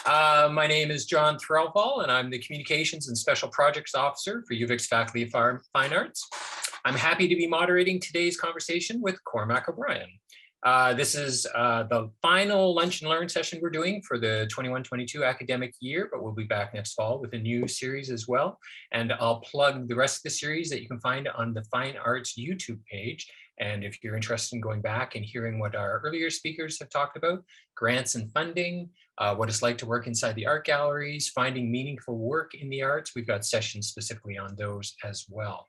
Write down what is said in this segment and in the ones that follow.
My name is John Threlfall, and I'm the Communications and Special Projects Officer for UVic's Faculty of Fine Arts. I'm happy to be moderating today's conversation with Cormac O'Brien. This is the final Lunch and Learn session we're doing for the 21-22 academic year, but we'll be back next fall with a new series as well. And I'll plug the rest of the series that you can find on the Fine Arts YouTube page. And if you're interested in going back and hearing what our earlier speakers have talked about, grants and funding, what it's like to work inside the art galleries, finding meaningful work in the arts, we've got sessions specifically on those as well.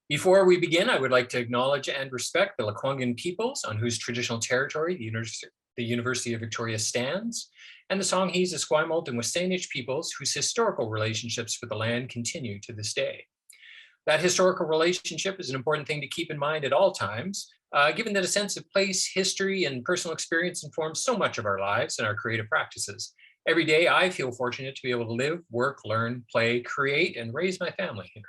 Before we begin, I would like to acknowledge and respect the Lekwungen peoples on whose traditional territory the University of Victoria stands, and the Songhees, Esquimalt, and Wasanish peoples whose historical relationships with the land continue to this day. That historical relationship is an important thing to keep in mind at all times, given that a sense of place, history, and personal experience informs so much of our lives and our creative practices. Every day, I feel fortunate to be able to live, work, learn, play, create, and raise my family here.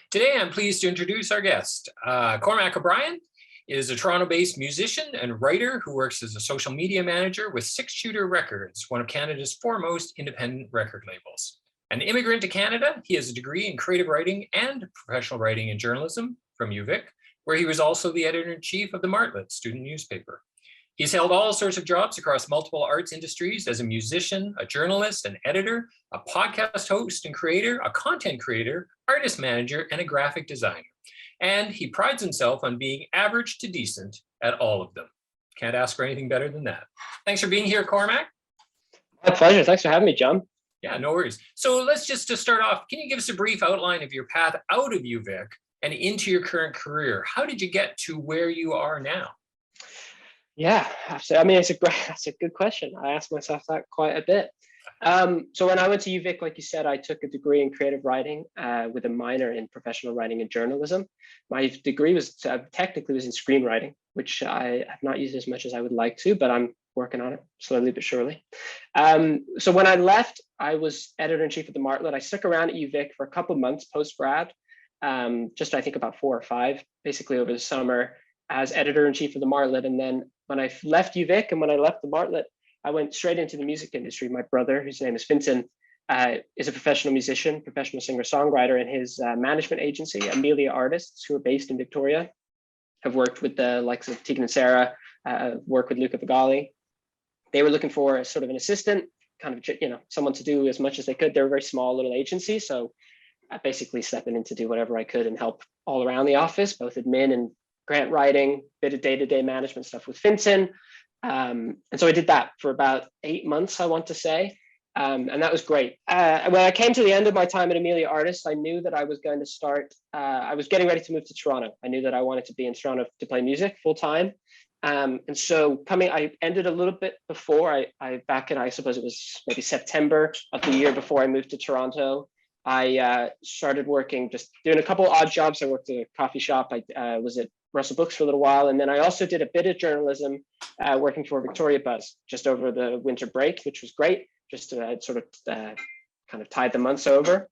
Today, I'm pleased to introduce our guest. Cormac O'Brien is a Toronto-based musician and writer who works as a social media manager with Six Shooter Records, one of Canada's foremost independent record labels. An immigrant to Canada, he has a degree in creative writing and professional writing and journalism from UVic, where he was also the editor-in-chief of the Martlet student newspaper. He's held all sorts of jobs across multiple arts industries as a musician, a journalist, an editor, a podcast host and creator, a content creator, artist manager, and a graphic designer. And he prides himself on being average to decent at all of them. Can't ask for anything better than that. Thanks for being here, Cormac. My pleasure. Thanks for having me, John. Yeah, no worries. So let's just to start off, can you give us a brief outline of your path out of UVic and into your current career? How did you get to where you are now? Yeah, absolutely. I mean, that's a good question. I ask myself that quite a bit. So when I went to UVic, like you said, I took a degree in creative writing with a minor in professional writing and journalism. My degree was technically in screenwriting, which I have not used as much as I would like to, but I'm working on it slowly but surely. So when I left, I was editor-in-chief of the Martlet. I stuck around at UVic for a couple of months post-grad, just I think about 4 or 5, basically over the summer as editor-in-chief of the Martlet. And then when I left UVic and when I left the Martlet, I went straight into the music industry. My brother, whose name is Vincent, is a professional musician, professional singer-songwriter, and his management agency, Amelia Artists, who are based in Victoria, have worked with the likes of Tegan and Sarah, worked with Luca Vigali. They were looking for a sort of an assistant, kind of, someone to do as much as they could. They're a very small little agency, so I basically stepping in to do whatever I could and help all around the office, both admin and grant writing, bit of day-to-day management stuff with Vincent. And so I did that for about 8 months, I want to say. And that was great. When I came to the end of my time at Amelia Artists, I knew that I was going to start, I was getting ready to move to Toronto. I knew that I wanted to be in Toronto to play music full time. And so I ended a little bit before back in, I suppose it was maybe September of the year before I moved to Toronto. I started working, just doing a couple odd jobs. I worked at a coffee shop. I was at Russell Books for a little while. And then I also did a bit of journalism working for Victoria Buzz just over the winter break, which was great, just to kind of tide the months over.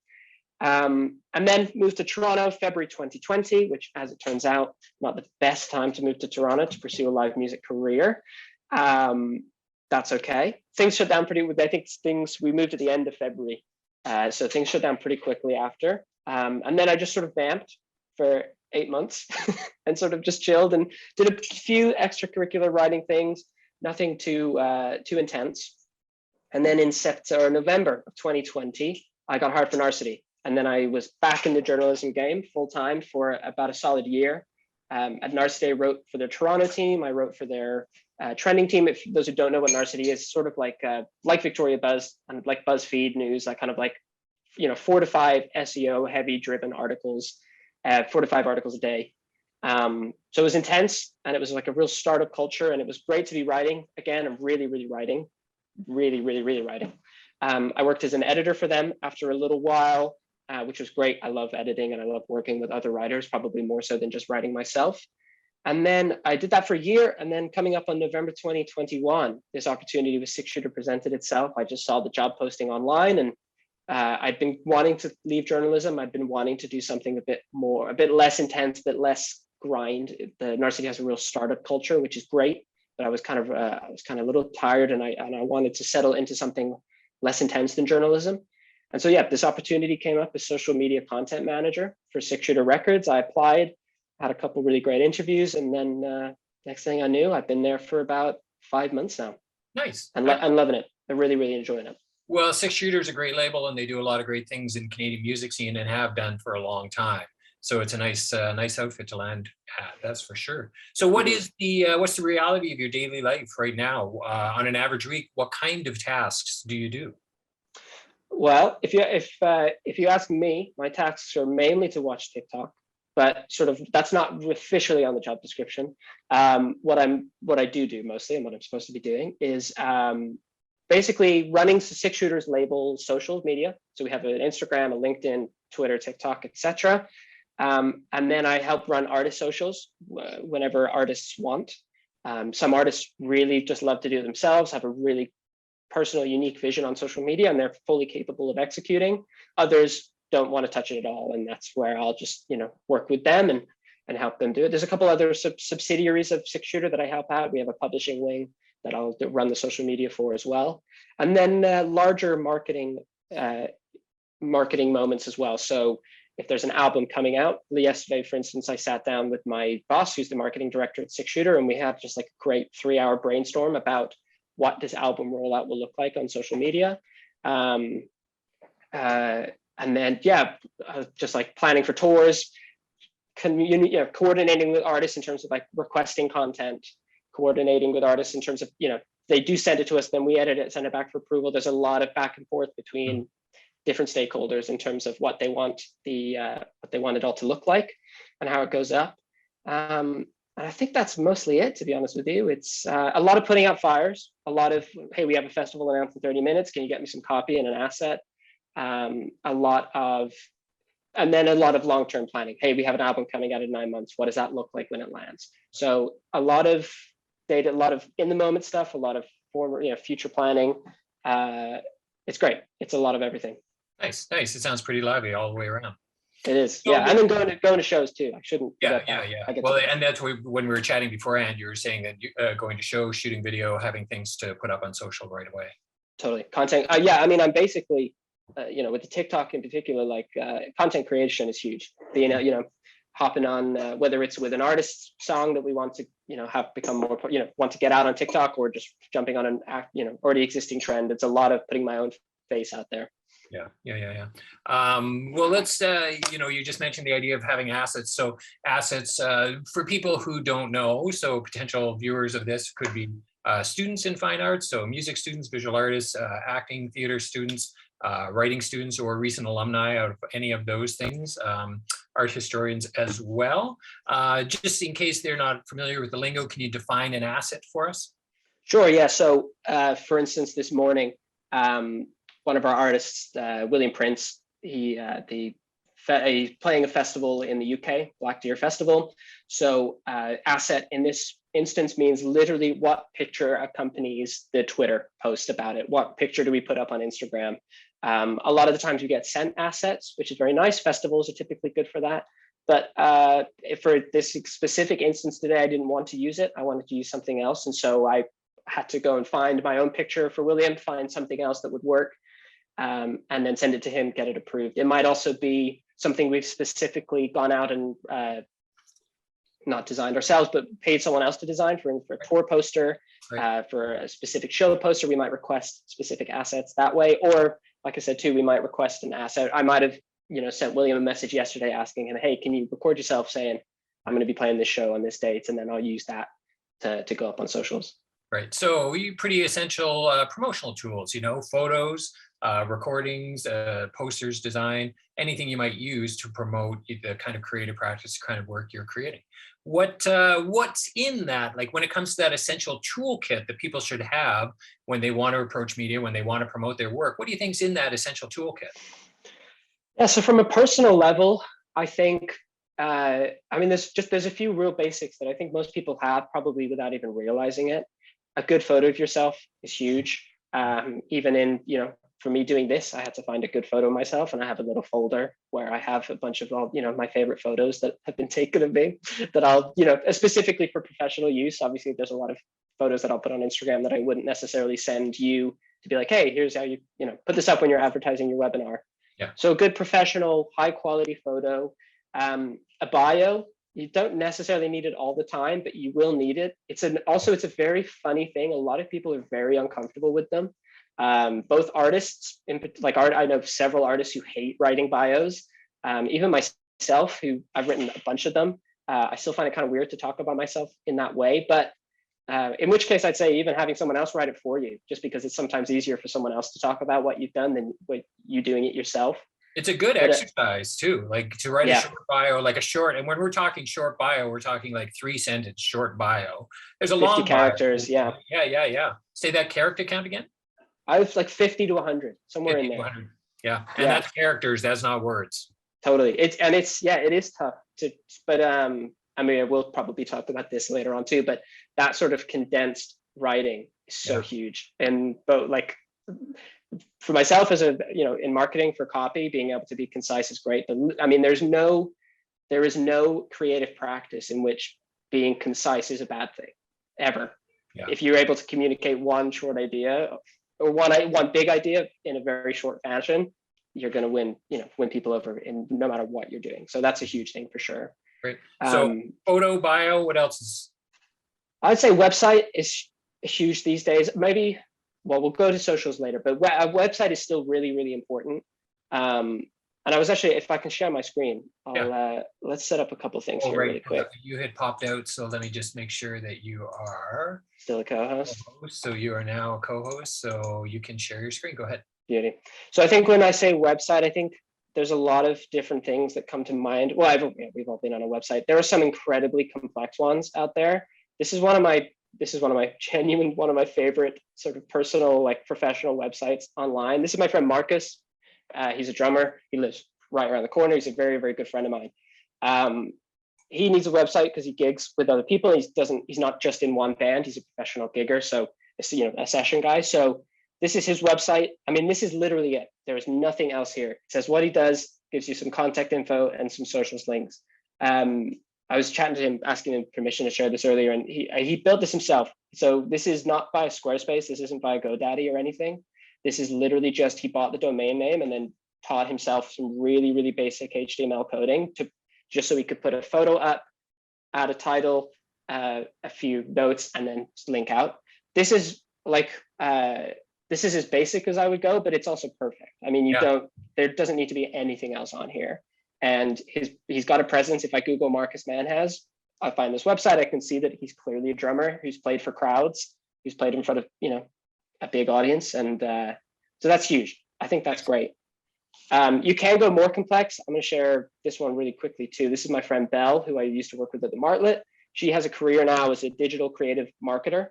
And then moved to Toronto, February 2020, which, as it turns out, not the best time to move to Toronto to pursue a live music career. That's okay. Things shut down we moved at the end of February. So things shut down pretty quickly after. And then I just sort of vamped for 8 months and sort of just chilled and did a few extracurricular writing things, nothing too intense. And then in November of 2020, I got hired for Narcity. And then I was back in the journalism game full time for about a solid year. At Narcity, I wrote for their Toronto team. I wrote for their trending team. If those who don't know what Narcity is, sort of like Victoria Buzz and like BuzzFeed News, like kind of like 4 to 5 SEO heavy driven articles, 4 to 5 articles a day. So it was intense and it was like a real startup culture, and it was great to be writing again. I'm really writing, really writing. I worked as an editor for them after a little while, which was great. I love editing and I love working with other writers, probably more so than just writing myself. And then I did that for a year. And then coming up on November 2021, this opportunity with Six Shooter presented itself. I just saw the job posting online, and I'd been wanting to leave journalism. I'd been wanting to do something a bit less intense, a bit less grind. The Narcity has a real startup culture, which is great. but I was kind of a little tired, and I wanted to settle into something less intense than journalism. And so yeah, this opportunity came up as social media content manager for 6-Shooter Records. I applied, had a couple really great interviews, and then next thing I knew, I've been there for about 5 months now. Nice. And I'm loving it. I'm really enjoying it. Well, 6-Shooter is a great label, and they do a lot of great things in Canadian music scene and have done for a long time. So it's a nice outfit to land at, that's for sure. So what is what's the reality of your daily life right now? On an average week, what kind of tasks do you do? Well, if you ask me, my tasks are mainly to watch TikTok, but sort of that's not officially on the job description. What I do mostly, and what I'm supposed to be doing is basically running 6-Shooter's label social media. So we have an Instagram, a LinkedIn, Twitter, TikTok, etc. And then I help run artist socials whenever artists want. Some artists really just love to do it themselves, have a really personal, unique vision on social media, and they're fully capable of executing. Others don't want to touch it at all, and that's where I'll just work with them and help them do it. There's a couple other subsidiaries of 6-Shooter that I help out. We have a publishing wing that I'll run the social media for as well, and then larger marketing moments as well. So if there's an album coming out, yesterday, for instance, I sat down with my boss, who's the marketing director at 6-Shooter, and we had just like a great 3-hour brainstorm about what this album rollout will look like on social media. And then, just like planning for tours, coordinating with artists in terms of like requesting content, coordinating with artists in terms of, they do send it to us, then we edit it, send it back for approval. There's a lot of back and forth between different stakeholders in terms of what they want it all to look like and how it goes up. And I think that's mostly it, to be honest with you. It's a lot of putting out fires, a lot of, hey, we have a festival announced in 30 minutes. Can you get me some copy and an asset? And then a lot of long-term planning. Hey, we have an album coming out in 9 months. What does that look like when it lands? So a lot of data, a lot of in the moment stuff, a lot of future planning. It's great. It's a lot of everything. Nice. It sounds pretty lively all the way around. It is, yeah. And then going to shows too. I shouldn't. Yeah. Well, and that's when we were chatting beforehand, you were saying that going to shows, shooting video, having things to put up on social right away. Totally, content. I mean, I'm basically, with the TikTok in particular, like content creation is huge. Being, hopping on whether it's with an artist's song that we want to, have become more, want to get out on TikTok, or just jumping on an already existing trend. It's a lot of putting my own face out there. Yeah. Well, let's, you just mentioned the idea of having assets. So assets, for people who don't know, so potential viewers of this could be students in fine arts, so music students, visual artists, acting, theater students, writing students, or recent alumni out of any of those things, art historians as well. Just in case they're not familiar with the lingo, can you define an asset for us? Sure, yeah. So for instance, this morning, one of our artists, William Prince, he's playing a festival in the UK, Black Deer Festival. So asset in this instance means literally what picture accompanies the Twitter post about it. What picture do we put up on Instagram? A lot of the times you get sent assets, which is very nice. Festivals are typically good for that. But for this specific instance today, I didn't want to use it. I wanted to use something else. And so I had to go and find my own picture for William, find something else that would work. And then send it to him, get it approved. It might also be something we've specifically gone out and not designed ourselves, but paid someone else to design for a tour poster, for a specific show poster. We might request specific assets that way. Or like I said, too, we might request an asset. I might have, sent William a message yesterday asking him, hey, can you record yourself saying, I'm going to be playing this show on this date, and then I'll use that to go up on socials. Right. So pretty essential promotional tools, photos, recordings, posters, design, anything you might use to promote the kind of creative practice, kind of work you're creating. What's in that? Like when it comes to that essential toolkit that people should have when they want to approach media, when they want to promote their work, what do you think's in that essential toolkit? Yeah, so from a personal level, I think, there's a few real basics that I think most people have probably without even realizing it. A good photo of yourself is huge. Even in, for me doing this, I had to find a good photo of myself, and I have a little folder where I have a bunch of all, my favorite photos that have been taken of me that I'll, specifically for professional use. Obviously, there's a lot of photos that I'll put on Instagram that I wouldn't necessarily send you to be like, hey, here's how you, put this up when you're advertising your webinar. Yeah. So a good professional, high quality photo, a bio. You don't necessarily need it all the time, but you will need it. It's a very funny thing. A lot of people are very uncomfortable with them. Both artists, I know several artists who hate writing bios. Even myself, who I've written a bunch of them, I still find it kind of weird to talk about myself in that way. But in which case, I'd say even having someone else write it for you, just because it's sometimes easier for someone else to talk about what you've done than you doing it yourself. It's a good exercise too, like to write a short bio, like a short. And when we're talking short bio, we're talking like 3-sentence short bio. There's a 50 long characters. bio. Yeah. Say that character count again. I was like 50 to 100, somewhere 50 in there. 100. Yeah, and that's characters. That's not words. Totally. It is tough to, but I mean, we'll probably talk about this later on too. But that sort of condensed writing is so huge, and both like for myself as in marketing for copy, being able to be concise is great. But I mean, there is no creative practice in which being concise is a bad thing ever. Yeah. If you're able to communicate one short idea or one big idea in a very short fashion, you're going to win people over in no matter what you're doing. So that's a huge thing for sure. Great. So photo, bio, what else is? I'd say website is huge these days. Maybe, well, we'll go to socials later, but a website is still really, really important. And I was actually, if I can share my screen, let's set up a couple things here really quick. You had popped out, so let me just make sure that you are still a co-host. So you are now a co-host, so you can share your screen. Go ahead. Beauty. So I think when I say website, I think there's a lot of different things that come to mind. Well, we've all been on a website. There are some incredibly complex ones out there. This is one of my favorite sort of personal, like professional websites online. This is my friend Marcus. He's a drummer. He lives right around the corner. He's a very, very good friend of mine. He needs a website because he gigs with other people. He's not just in one band. He's a professional gigger. So it's, a session guy. So this is his website. I mean, this is literally it. There is nothing else here. It says what he does, gives you some contact info and some socials links. I was chatting to him, asking him permission to share this earlier, and he built this himself. So this is not by Squarespace. This isn't by GoDaddy or anything. This is literally just, he bought the domain name and then taught himself some really, really basic HTML coding just so he could put a photo up, add a title, a few notes, and then link out. This is as basic as I would go, but it's also perfect. I mean, there doesn't need to be anything else on here. And he's got a presence. If I Google Marcus Manhas, I find this website, I can see that he's clearly a drummer who's played for crowds, who's played in front of, a big audience. And so that's huge. I think that's great. You can go more complex. I'm going to share this one really quickly too. This is my friend Belle, who I used to work with at the Martlet. She has a career now as a digital creative marketer,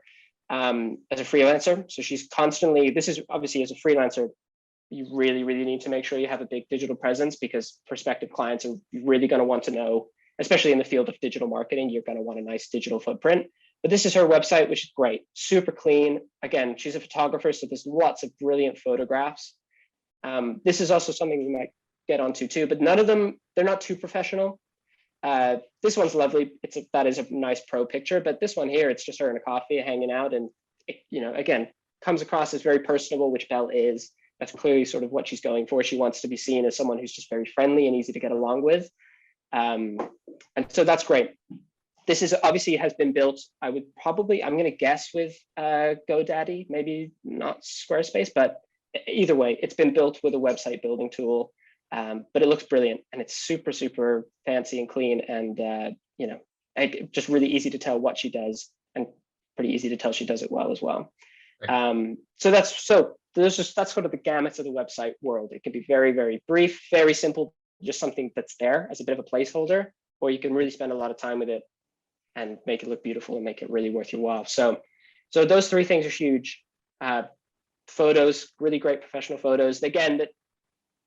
as a freelancer. So she's constantly, this is obviously as a freelancer, you really, really need to make sure you have a big digital presence because prospective clients are really going to want to know, especially in the field of digital marketing, you're going to want a nice digital footprint. But this is her website, which is great, super clean. Again, she's a photographer, so there's lots of brilliant photographs. This is also something we might get onto too, but none of them, they're not too professional. This one's lovely. That is a nice pro picture, but this one here, it's just her in a coffee hanging out, and it, again, comes across as very personable, which Belle is. That's clearly sort of what she's going for. She wants to be seen as someone who's just very friendly and easy to get along with. And so that's great. This is obviously has been built, I'm going to guess with GoDaddy, maybe not Squarespace, but either way, it's been built with a website building tool, but it looks brilliant and it's super, super fancy and clean and, just really easy to tell what she does and pretty easy to tell she does it well as well. Right. That's sort of the gamut of the website world. It can be very, very brief, very simple, just something that's there as a bit of a placeholder, or you can really spend a lot of time with it and make it look beautiful and make it really worth your while. So those three things are huge. Photos, really great professional photos. Again,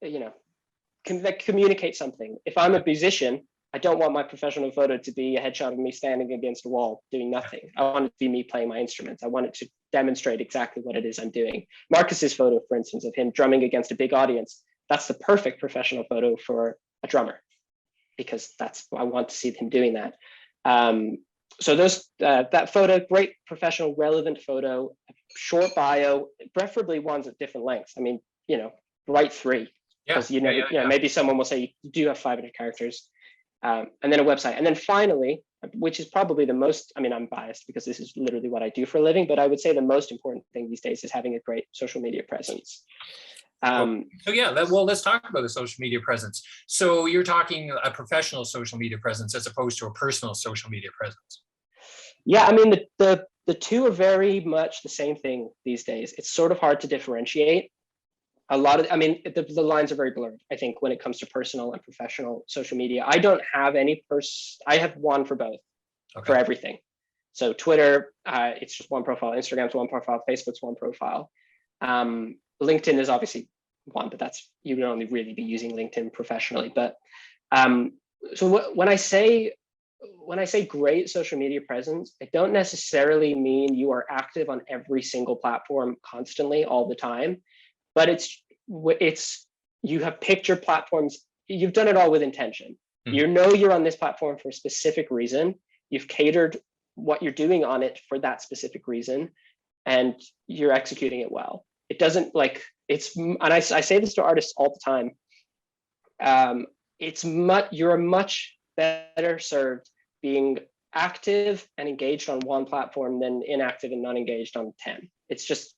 that communicate something. If I'm a musician, I don't want my professional photo to be a headshot of me standing against a wall doing nothing. I want it to be me playing my instruments. I want it to demonstrate exactly what it is I'm doing. Marcus's photo, for instance, of him drumming against a big audience, that's the perfect professional photo for a drummer, because that's, I want to see him doing that. So that photo, great professional, relevant photo, short bio, preferably ones at different lengths. I mean, write 3, because maybe someone will say you do have 500 characters, and then a website, and then finally, which is probably the most, I mean, I'm biased because this is literally what I do for a living, but I would say the most important thing these days is having a great social media presence. Let's talk about the social media presence. So you're talking a professional social media presence as opposed to a personal social media presence. Yeah, I mean, the two are very much the same thing these days. It's sort of hard to differentiate. The lines are very blurred, I think, when it comes to personal and professional social media. I don't have any I have one for both, for everything. So Twitter, it's just one profile. Instagram's one profile. Facebook's one profile. LinkedIn is obviously one, but that's, you would only really be using LinkedIn professionally. But so when I say great social media presence, I don't necessarily mean you are active on every single platform constantly all the time, but it's you have picked your platforms, you've done it all with intention. You're on this platform for a specific reason. You've catered what you're doing on it for that specific reason, and you're executing it well. It doesn't and I say this to artists all the time. You're much better served being active and engaged on one platform than inactive and non-engaged on 10. It's just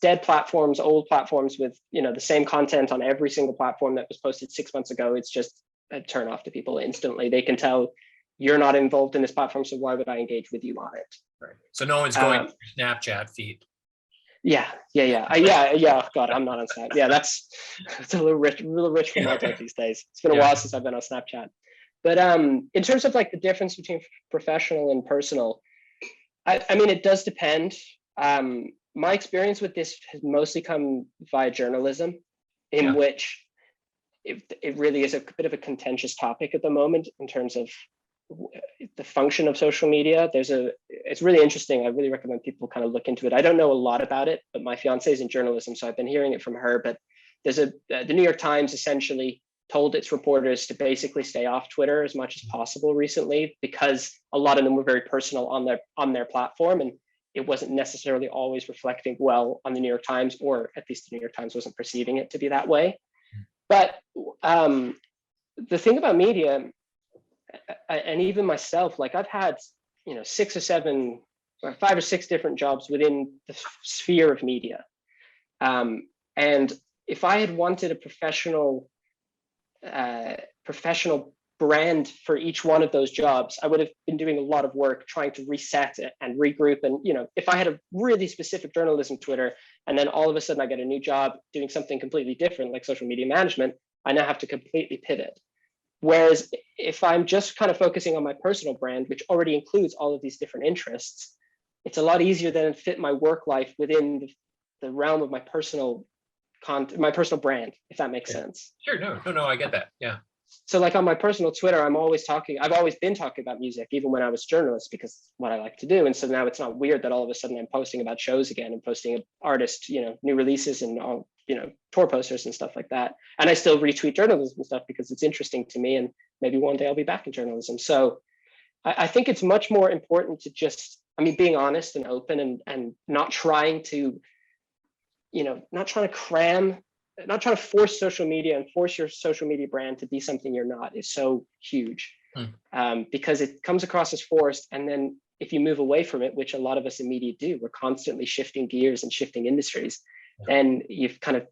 dead platforms, old platforms with the same content on every single platform that was posted 6 months ago. It's just a turn off to people instantly. They can tell you're not involved in this platform, so why would I engage with you on it? Right. So no one's going to your Snapchat feed. Yeah. God, I'm not on Snap. Yeah, that's a little rich for my type these days. It's been a while since I've been on Snapchat. But in terms of the difference between professional and personal, I mean, it does depend. My experience with this has mostly come via journalism, in which it really is a bit of a contentious topic at the moment in terms of the function of social media. It's really interesting. I really recommend people kind of look into it. I don't know a lot about it, but my fiance is in journalism, so I've been hearing it from her. But the New York Times essentially told its reporters to basically stay off Twitter as much as possible recently, because a lot of them were very personal on their platform, and it wasn't necessarily always reflecting well on the New York Times, or at least the New York Times wasn't perceiving it to be that way. But the thing about media, and even myself, I've had 6 or 7 or 5 or 6 different jobs within the sphere of media, and if I had wanted a professional brand for each one of those jobs, I would have been doing a lot of work trying to reset it and regroup. And if I had a really specific journalism Twitter, and then all of a sudden I get a new job doing something completely different, like social media management, I now have to completely pivot. Whereas if I'm just kind of focusing on my personal brand, which already includes all of these different interests, it's a lot easier than fit my work life within the realm of my personal brand, if that makes sense. Sure. No, I get that. Yeah. So on my personal Twitter, I've always been talking about music, even when I was a journalist, because it's what I like to do. And so now it's not weird that all of a sudden I'm posting about shows again and posting artists, new releases and all, tour posters and stuff like that. And I still retweet journalism and stuff because it's interesting to me, and maybe one day I'll be back in journalism. So I think it's much more important to just, being honest and open, and not trying to, not trying to force social media and force your social media brand to be something you're not, is so huge. Because it comes across as forced. And then if you move away from it, which a lot of us in media do, we're constantly shifting gears and shifting industries. And you've kind of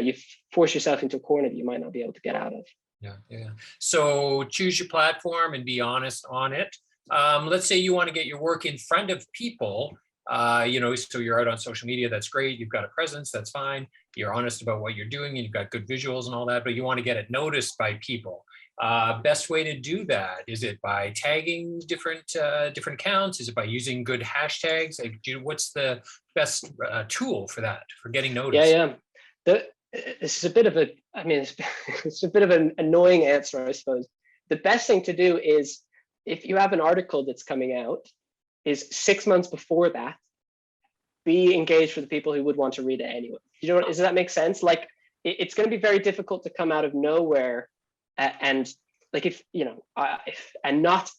you've forced yourself into a corner that you might not be able to get out of. Yeah. So choose your platform and be honest on it. Let's say you want to get your work in front of people. So you're out on social media, that's great. You've got a presence, that's fine. You're honest about what you're doing, and you've got good visuals and all that, but you want to get it noticed by people. Best way to do that, is it by tagging different accounts? Is it by using good hashtags? What's the best tool for that, for getting noticed? This is a bit of it's a bit of an annoying answer, I suppose, the best thing to do is, if you have an article that's coming out, is 6 months before that, be engaged with the people who would want to read it anyway. You know, does that make sense? Like, it's going to be very difficult to come out of nowhere and like, if you know, and not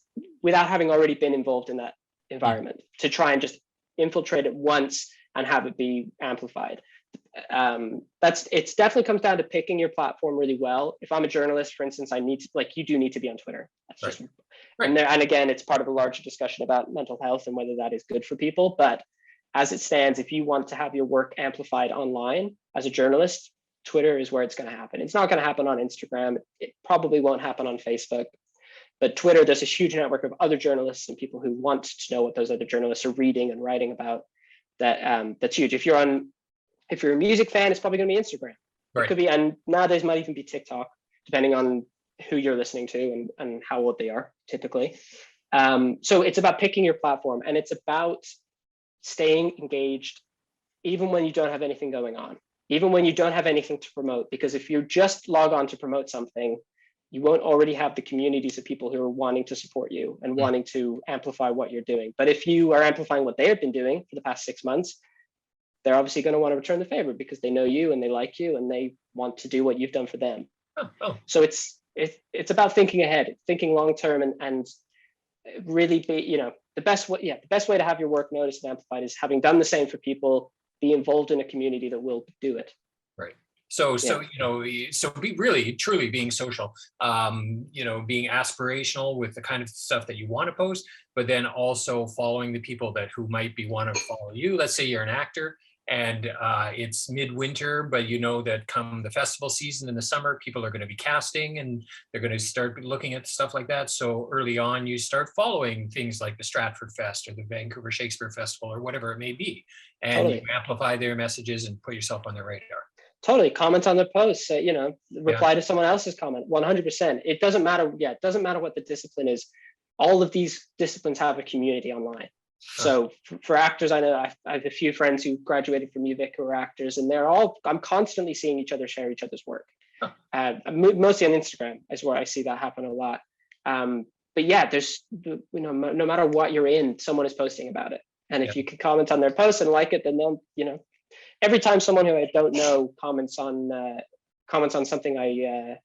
without having already been involved in that environment, to try and just infiltrate it once and have it be amplified. It's definitely comes down to picking your platform really well. If I'm a journalist, for instance, I need to, like, you do need to be on Twitter. That's just Right. And again, it's part of a larger discussion about mental health and whether that is good for people. But as it stands, if you want to have your work amplified online as a journalist, Twitter is where it's going to happen. It's not going to happen on Instagram. It probably won't happen on Facebook. But Twitter, there's a huge network of other journalists and people who want to know what those other journalists are reading and writing about. That's huge. If you're a music fan, it's probably going to be Instagram. Right. It could be, and nowadays might even be TikTok, depending on who you're listening to and how old they are typically. So it's about picking your platform, and it's about staying engaged even when you don't have anything going on, even when you don't have anything to promote. Because if you just log on to promote something, you won't already have the communities of people who are wanting to support you and wanting to amplify what you're doing. But if you are amplifying what they have been doing for the past 6 months, they're obviously going to want to return the favor because they know you and they like you and they want to do what you've done for them. So it's about thinking ahead, thinking long term, and really be, you know, the best way to have your work noticed and amplified is having done the same for people, be involved in a community that will do it. Right. So you know, so be really truly being social, you know, being aspirational with the kind of stuff that you want to post, but then also following the people who might want to follow you. Let's say you're an actor and it's midwinter, but you know that come the festival season in the summer, people are going to be casting and they're going to start looking at stuff like that. So early on, you start following things like the Stratford Fest or the Vancouver Shakespeare Festival or whatever it may be, and you amplify their messages and put yourself on their radar. Totally. Comment on their posts, you know, reply to someone else's comment. 100%. It doesn't matter. Yeah, it doesn't matter what the discipline is. All of these disciplines have a community online. So for actors, I know I have a few friends who graduated from UVic who are actors, and I'm constantly seeing each other share each other's work. Mostly on Instagram is where I see that happen a lot. But yeah, there's, you know, no matter what you're in, someone is posting about it. And if you can comment on their post and like it, then they'll, you know, every time someone who I don't know comments on something I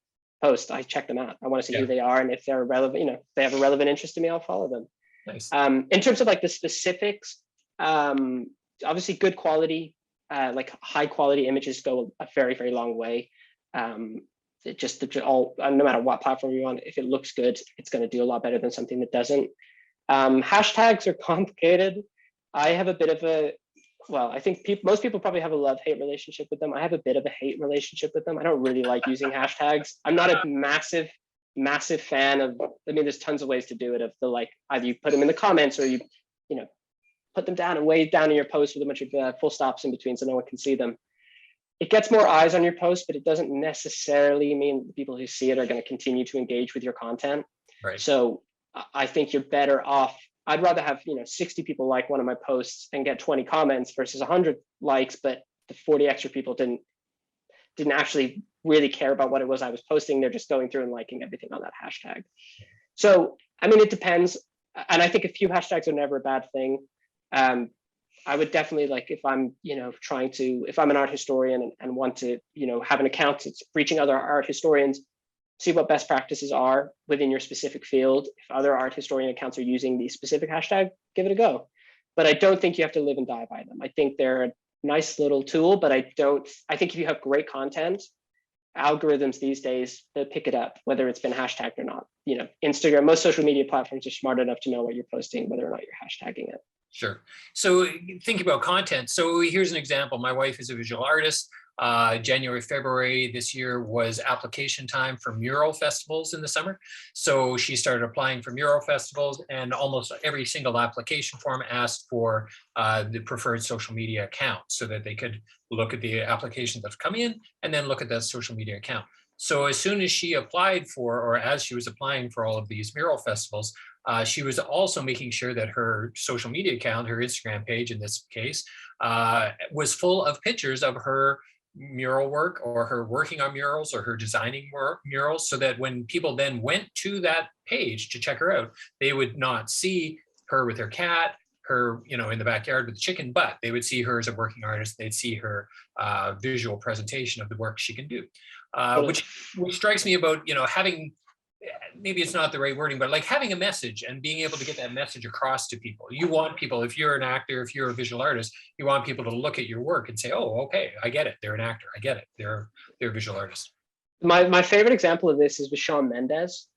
post, I check them out. I want to see who they are, and if they're relevant, you know, if they have a relevant interest to me, I'll follow them. Nice. In terms of like the specifics, obviously good quality, like high quality images go a very, very long way. No matter what platform you're on, if it looks good, it's going to do a lot better than something that doesn't. Hashtags are complicated. I have a bit of I think most people probably have a love-hate relationship with them. I have a bit of a hate relationship with them. I don't really like using hashtags. I'm not a massive fan of, I mean, there's tons of ways to do it, of the, like, either you put them in the comments or you know, put them down and way down in your post with a bunch of full stops in between so no one can see them. It gets more eyes on your post, but it doesn't necessarily mean the people who see it are going to continue to engage with your content. Right. So I think you're better off. I'd rather have, you know, 60 people like one of my posts and get 20 comments versus 100 likes, but the 40 extra people didn't actually really care about what it was I was posting. They're just going through and liking everything on that hashtag. So, I mean, it depends. And I think a few hashtags are never a bad thing. I would definitely, like, if I'm, you know, if I'm an art historian and want to, you know, have an account that's reaching other art historians, see what best practices are within your specific field. If other art historian accounts are using the specific hashtag, give it a go. But I don't think you have to live and die by them. I think they're a nice little tool, but I think if you have great content, algorithms these days, they'll pick it up, whether it's been hashtagged or not. You know, Instagram, most social media platforms are smart enough to know what you're posting, whether or not you're hashtagging it. Sure. So think about content. So here's an example. My wife is a visual artist. January, February this year was application time for mural festivals in the summer. So she started applying for mural festivals, and almost every single application form asked for the preferred social media account so that they could look at the applications that come in and then look at that social media account. So as soon as she applied for, or as she was applying for all of these mural festivals, she was also making sure that her social media account, her Instagram page in this case, was full of pictures of her mural work or her working on murals or her designing murals, so that when people then went to that page to check her out, they would not see her with her cat, her, in the backyard with the chicken, but they would see her as a working artist. They'd see her visual presentation of the work she can do, which strikes me about, having, maybe it's not the right wording, but like having a message and being able to get that message across to people. You want people, if you're an actor, if you're a visual artist, you want people to look at your work and say, oh, okay, I get it. They're an actor. I get it. They're a visual artist. My favorite example of this is with Shawn Mendes,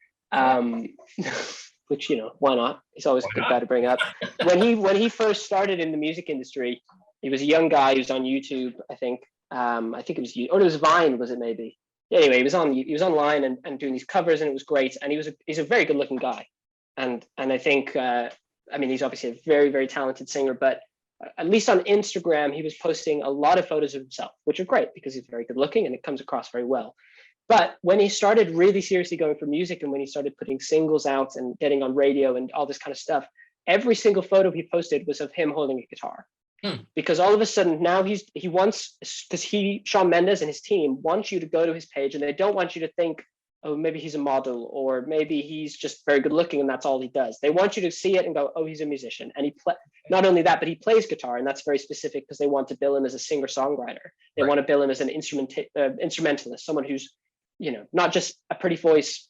which, why not? He's always a good guy to bring up. When he first started in the music industry, he was a young guy who was on YouTube, I think. I think it was, or it was Vine, was it maybe? Anyway, he was online and doing these covers, and it was great. And he's a very good looking guy. And I think, he's obviously a very, very talented singer, but at least on Instagram, he was posting a lot of photos of himself, which are great because he's very good looking and it comes across very well. But when he started really seriously going for music, and when he started putting singles out and getting on radio and all this kind of stuff, every single photo he posted was of him holding a guitar. Because all of a sudden now Shawn Mendes and his team want you to go to his page, and they don't want you to think, oh, maybe he's a model, or maybe he's just very good looking and that's all he does. They want you to see it and go, oh, he's a musician. And not only that, but he plays guitar, and that's very specific because they want to bill him as a singer-songwriter. They want to bill him as an instrumentalist, someone who's, not just a pretty voice,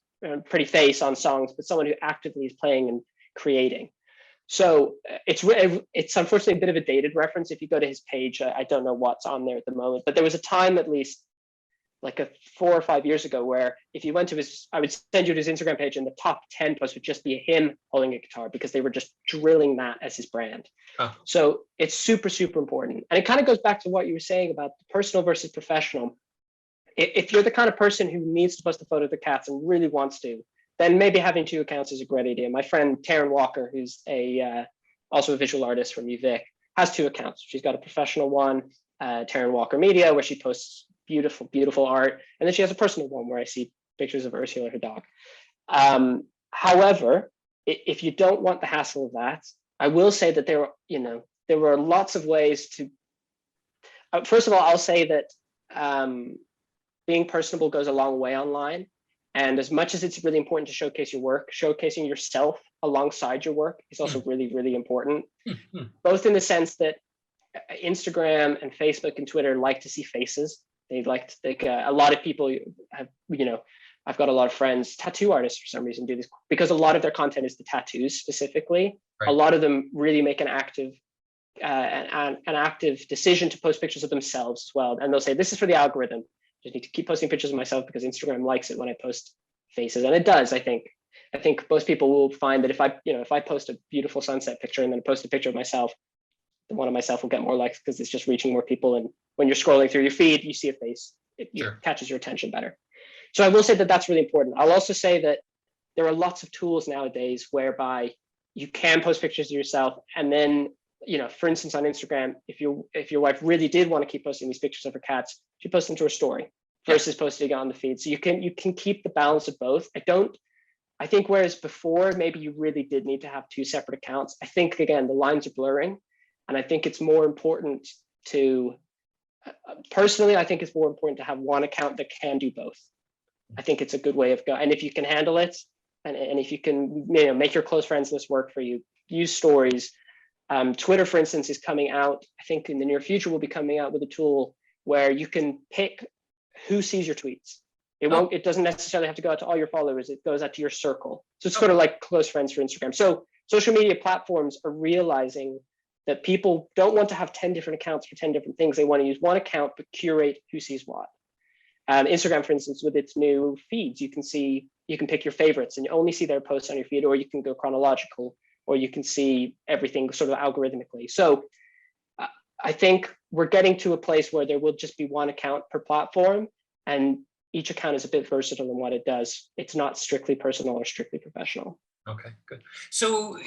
pretty face on songs, but someone who actively is playing and creating. So it's unfortunately a bit of a dated reference. If you go to his page, I don't know what's on there at the moment, but there was a time, at least like 4 or 5 years ago, where if you went to I would send you to his Instagram page, and the top 10 posts would just be him holding a guitar, because they were just drilling that as his brand. So it's super, super important. And it kind of goes back to what you were saying about the personal versus professional. If you're the kind of person who needs to post a photo of the cats and really wants to, then maybe having 2 accounts is a great idea. My friend Taryn Walker, who's also a visual artist from UVic, has 2 accounts. She's got a professional one, Taryn Walker Media, where she posts beautiful, beautiful art. And then she has a personal one where I see pictures of Ursula, her dog. However, if you don't want the hassle of that, I will say that there were lots of ways to, first of all, I'll say that being personable goes a long way online. And as much as it's really important to showcase your work, showcasing yourself alongside your work is also really, really important. Both in the sense that Instagram and Facebook and Twitter like to see faces. They like a lot of people have, I've got a lot of friends, tattoo artists for some reason do this, because a lot of their content is the tattoos specifically. Right. A lot of them really make an active decision to post pictures of themselves as well. And they'll say, this is for the algorithm. Just need to keep posting pictures of myself because Instagram likes it when I post faces, and it does. I think most people will find that if I post a beautiful sunset picture and then post a picture of myself, the one of myself will get more likes because it's just reaching more people. And when you're scrolling through your feed, you see a face, it catches your attention better. So I will say that that's really important. I'll also say that there are lots of tools nowadays whereby you can post pictures of yourself, and then, for instance, on Instagram, if your wife really did want to keep posting these pictures of her cats, she posts them to her story versus posting it on the feed. So you can keep the balance of both. I think whereas before, maybe you really did need to have 2 separate accounts. I think, again, the lines are blurring, and I think it's more important to, personally, I think it's more important to have one account that can do both. I think it's a good way of going. And if you can handle it, and if you can, make your close friends list work for you, use stories. Twitter, for instance, is coming out, I think in the near future, will be coming out with a tool where you can pick who sees your tweets. It doesn't necessarily have to go out to all your followers. It goes out to your circle. So it's sort of like close friends for Instagram. So social media platforms are realizing that people don't want to have 10 different accounts for 10 different things. They want to use one account, but curate who sees what. Instagram, for instance, with its new feeds, you can pick your favorites and you only see their posts on your feed, or you can go chronological, or you can see everything sort of algorithmically. So I think we're getting to a place where there will just be one account per platform, and each account is a bit versatile in what it does. It's not strictly personal or strictly professional. Okay, good. So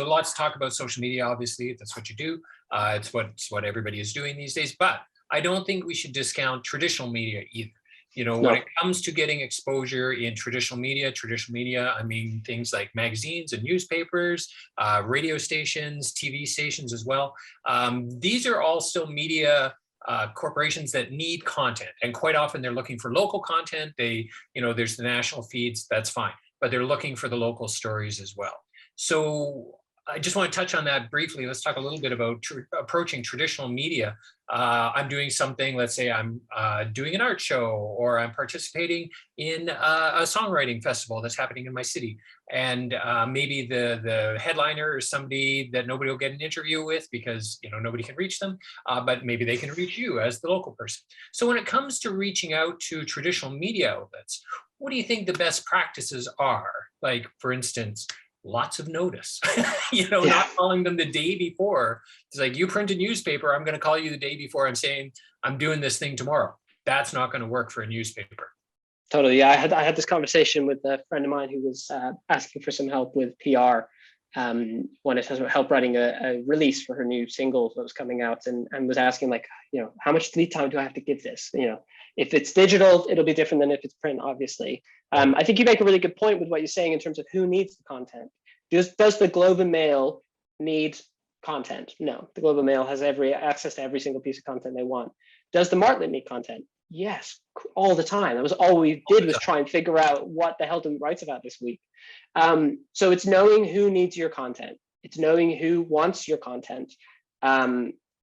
lots to talk about social media. Obviously, that's what you do. It's what everybody is doing these days. But I don't think we should discount traditional media either. When it comes to getting exposure in traditional media, I mean things like magazines and newspapers, radio stations, TV stations as well. These are all still media corporations that need content, and quite often they're looking for local content. There's the national feeds, that's fine, but they're looking for the local stories as well. So I just want to touch on that briefly. Let's talk a little bit about approaching traditional media. I'm doing something, let's say I'm doing an art show, or I'm participating in a songwriting festival that's happening in my city. And maybe the headliner is somebody that nobody will get an interview with because nobody can reach them, but maybe they can reach you as the local person. So when it comes to reaching out to traditional media outlets, what do you think the best practices are? Like, for instance, lots of notice, not calling them the day before. It's like, you print a newspaper, I'm going to call you the day before I'm saying I'm doing this thing tomorrow. That's not going to work for a newspaper. Totally. Yeah, I had this conversation with a friend of mine who was asking for some help with PR. Wanted help writing a release for her new single that was coming out, and was asking, like, how much lead time do I have to give this? If it's digital, it'll be different than if it's print, obviously. I think you make a really good point with what you're saying in terms of who needs the content. Does the Globe and Mail need content? No, the Globe and Mail has access to every single piece of content they want. Does the Martlet need content? Yes, all the time. That was all we did, was try and figure out what the hell do we write about this week. So it's knowing who needs your content. It's knowing who wants your content,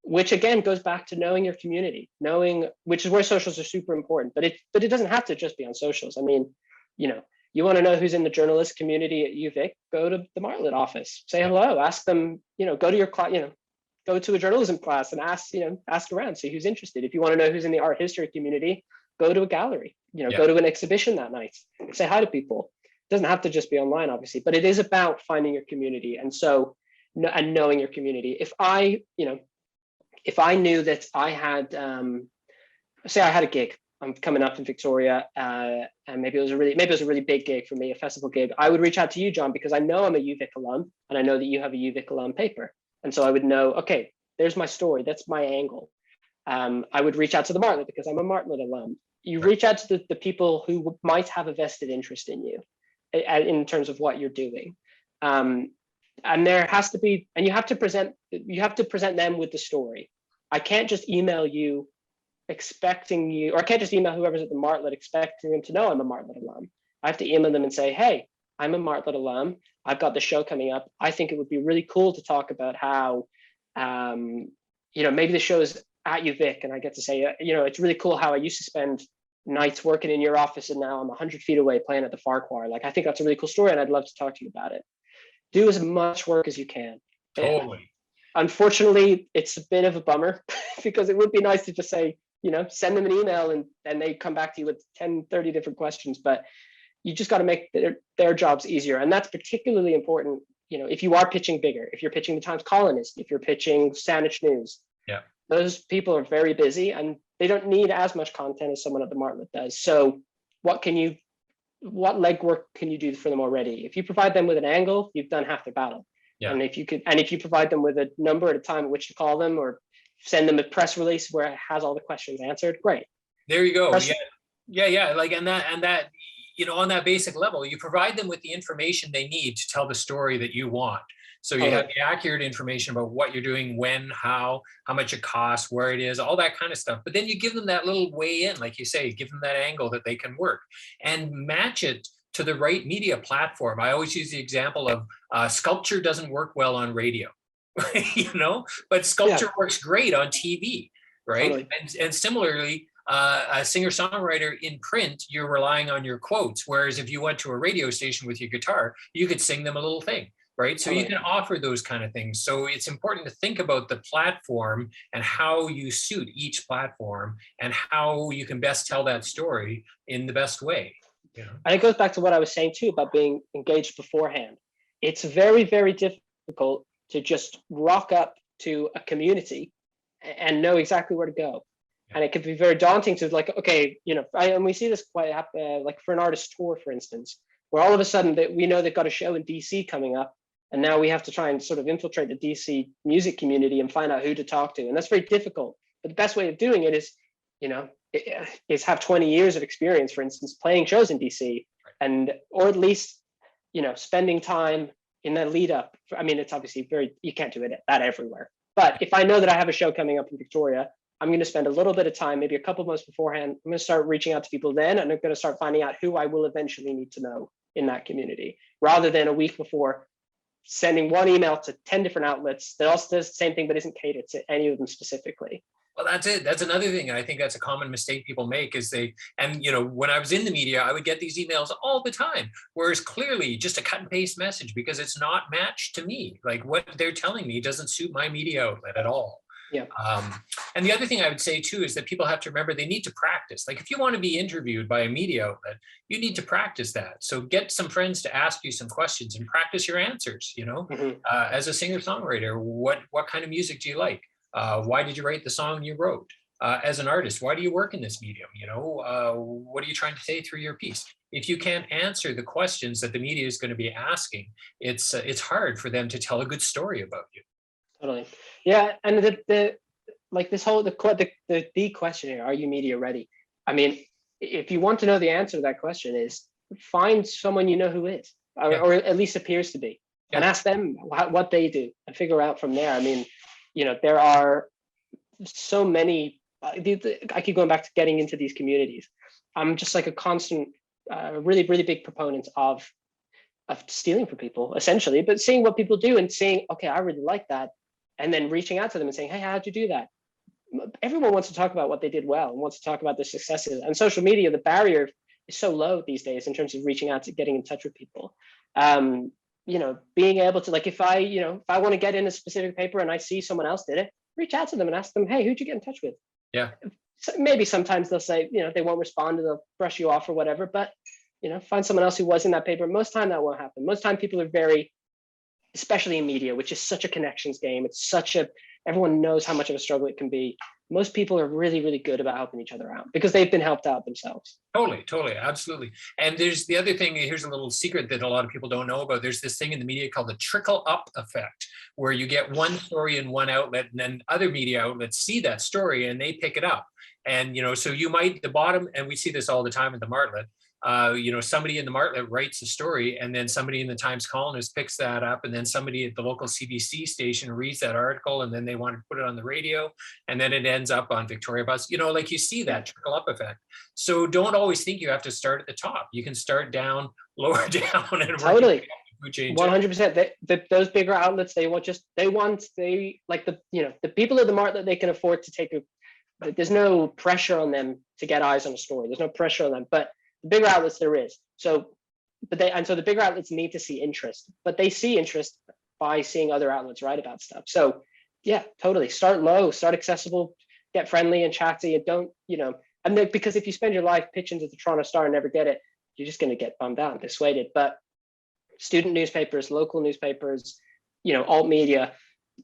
which again goes back to knowing your community, which is where socials are super important. But it doesn't have to just be on socials. I mean, you want to know who's in the journalist community at UVic, go to the Martlet office, say hello, ask them, go to your class, go to a journalism class and ask around, see who's interested. If you want to know who's in the art history community, go to a gallery, go to an exhibition that night, say hi to people. It doesn't have to just be online, obviously, but it is about finding your community. And knowing your community. If I knew that I had, say I had a gig, I'm coming up in Victoria, and maybe it was a really big gig for me, a festival gig, I would reach out to you, John, because I know I'm a UVic alum, and I know that you have a UVic alum paper. And so I would know, okay, there's my story, that's my angle. I would reach out to the Martlet because I'm a Martlet alum. You reach out to the people who might have a vested interest in you in terms of what you're doing. And there has to be, and you have to present them with the story. I can't just email you expecting you, or I can't just email whoever's at the Martlet expecting them to know I'm a Martlet alum. I have to email them and say, hey, I'm a Martlet alum. I've got the show coming up. I think it would be really cool to talk about how, maybe the show is at UVic, and I get to say, it's really cool how I used to spend nights working in your office, and now I'm 100 feet away playing at the Farquhar. Like, I think that's a really cool story, and I'd love to talk to you about it. Do as much work as you can. Totally. Unfortunately, it's a bit of a bummer because it would be nice to just say, send them an email and they come back to you with 10, 30 different questions, but you just got to make their jobs easier. And that's particularly important, if you are pitching bigger, if you're pitching the Times Colonist, if you're pitching Saanich News, those people are very busy and they don't need as much content as someone at the Martlet does. So what legwork can you do for them already? If you provide them with an angle, you've done half the battle. Yeah. And if you provide them with a number at a time at which to call them, or send them a press release where it has all the questions answered, great. There you go. Yeah. Like, and that, on that basic level, you provide them with the information they need to tell the story that you want. So you have the accurate information about what you're doing, when, how much it costs, where it is, all that kind of stuff. But then you give them that little way in, like you say, give them that angle that they can work and match it to the right media platform. I always use the example of sculpture doesn't work well on radio, but sculpture works great on TV, right? Totally. And similarly, a singer-songwriter in print, you're relying on your quotes. Whereas if you went to a radio station with your guitar, you could sing them a little thing, right? So you can offer those kind of things. So it's important to think about the platform and how you suit each platform and how you can best tell that story in the best way. And it goes back to what I was saying too about being engaged beforehand. It's very, very difficult to just rock up to a community and know exactly where to go. And it can be very daunting to and we see this quite happen, like for an artist tour, for instance, where all of a sudden we know they've got a show in DC coming up, and now we have to try and sort of infiltrate the DC music community and find out who to talk to. And that's very difficult. But the best way of doing it is have 20 years of experience, for instance, playing shows in DC, or at least, spending time in the lead up. I mean, it's obviously you can't do that everywhere. But if I know that I have a show coming up in Victoria, I'm going to spend a little bit of time, maybe a couple of months beforehand. I'm going to start reaching out to people then, and I'm going to start finding out who I will eventually need to know in that community, rather than a week before sending one email to 10 different outlets that also does the same thing but isn't catered to any of them specifically. Well, that's it. That's another thing. And I think that's a common mistake people make is and when I was in the media, I would get these emails all the time, whereas clearly just a cut and paste message because it's not matched to me. Like what they're telling me doesn't suit my media outlet at all. Yeah. And the other thing I would say too is that people have to remember they need to practice. Like if you want to be interviewed by a media outlet, you need to practice that. So get some friends to ask you some questions and practice your answers. As a singer-songwriter, what kind of music do you like? Why did you write the song you wrote? As an artist, why do you work in this medium? What are you trying to say through your piece? If you can't answer the questions that the media is going to be asking, it's hard for them to tell a good story about you. Totally. Yeah, and the this whole the question here, are you media ready? I mean, if you want to know the answer to that question, is find someone you know who is, or at least appears to be, and ask them what they do and figure out from there. I mean, there are so many. I keep going back to getting into these communities. I'm just like a constant, really, really big proponent of stealing from people, essentially, but seeing what people do and saying, okay, I really like that, and then reaching out to them and saying, hey, how'd you do that? Everyone wants to talk about what they did well and wants to talk about their successes. And social media, the barrier is so low these days in terms of reaching out to getting in touch with people. Being able to, like, if I want to get in a specific paper and I see someone else did it, reach out to them and ask them, hey, who'd you get in touch with? Yeah. So maybe sometimes they'll say, they won't respond or they'll brush you off or whatever, but, find someone else who was in that paper. Most time that won't happen. Most time people are very, especially in media, which is such a connections game. It's everyone knows how much of a struggle it can be. Most people are really, really good about helping each other out because they've been helped out themselves. Totally, absolutely. And there's the other thing, here's a little secret that a lot of people don't know about. There's this thing in the media called the trickle-up effect, where you get one story in one outlet and then other media outlets see that story and they pick it up. And, so you might, the bottom, and we see this all the time at the Martlet, somebody in the Martlet writes a story and then somebody in the Times Colonist picks that up and then somebody at the local CBC station reads that article and then they want to put it on the radio and then it ends up on Victoria Bus. Like you see that trickle up effect. So don't always think you have to start at the top. You can start down, lower down, and totally 100%. Those bigger outlets, the people at the Martlet, they can afford to take there's no pressure on them to get eyes on a story. There's no pressure on them, but the bigger outlets there is. So the bigger outlets need to see interest, but they see interest by seeing other outlets write about stuff. So yeah, totally. Start low, start accessible, get friendly and chatty, and don't, because if you spend your life pitching to the Toronto Star and never get it, you're just going to get bummed out and dissuaded. But student newspapers, local newspapers, alt media,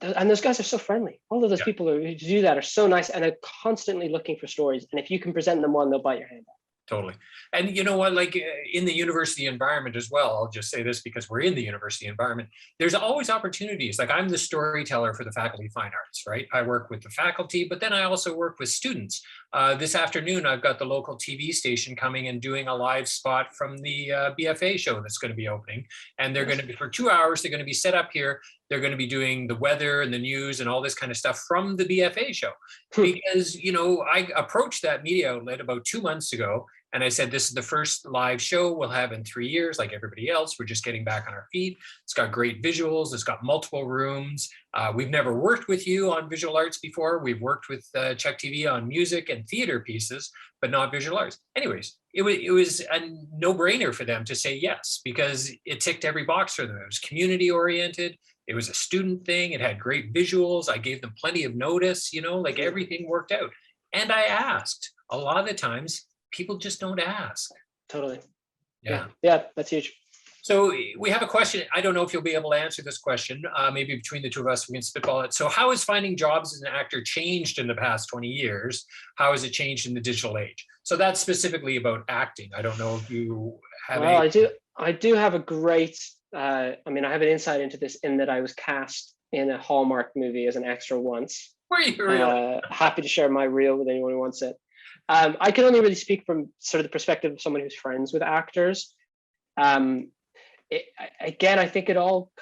and those guys are so friendly. All of those people who do that are so nice and are constantly looking for stories. And if you can present them one, they'll bite your hand off. Totally. And you know what, like in the university environment as well, I'll just say this because we're in the university environment, there's always opportunities. Like I'm the storyteller for the Faculty of Fine Arts, right? I work with the faculty, but then I also work with students. This afternoon, I've got the local TV station coming and doing a live spot from the BFA show that's going to be opening. And they're going to be, for 2 hours, they're going to be set up here. They're going to be doing the weather and the news and all this kind of stuff from the BFA show. Because, I approached that media outlet about 2 months ago and I said, this is the first live show we'll have in 3 years, like everybody else. We're just getting back on our feet. It's got great visuals. It's got multiple rooms. We've never worked with you on visual arts before. We've worked with Czech TV on music and theater pieces, but not visual arts. Anyways, it was a no-brainer for them to say yes, because it ticked every box for them. It was community oriented. It was a student thing. It had great visuals. I gave them plenty of notice, like everything worked out. And I asked. A lot of the times, people just don't ask. Totally. Yeah, that's huge. So we have a question. I don't know if you'll be able to answer this question. Maybe between the two of us, we can spitball it. So how has finding jobs as an actor changed in the past 20 years? How has it changed in the digital age? So that's specifically about acting. I don't know if you have I do have a great, I have an insight into this in that I was cast in a Hallmark movie as an extra once. Were you really? Happy to share my reel with anyone who wants it. I can only really speak from sort of the perspective of someone who's friends with actors. Again, I think it all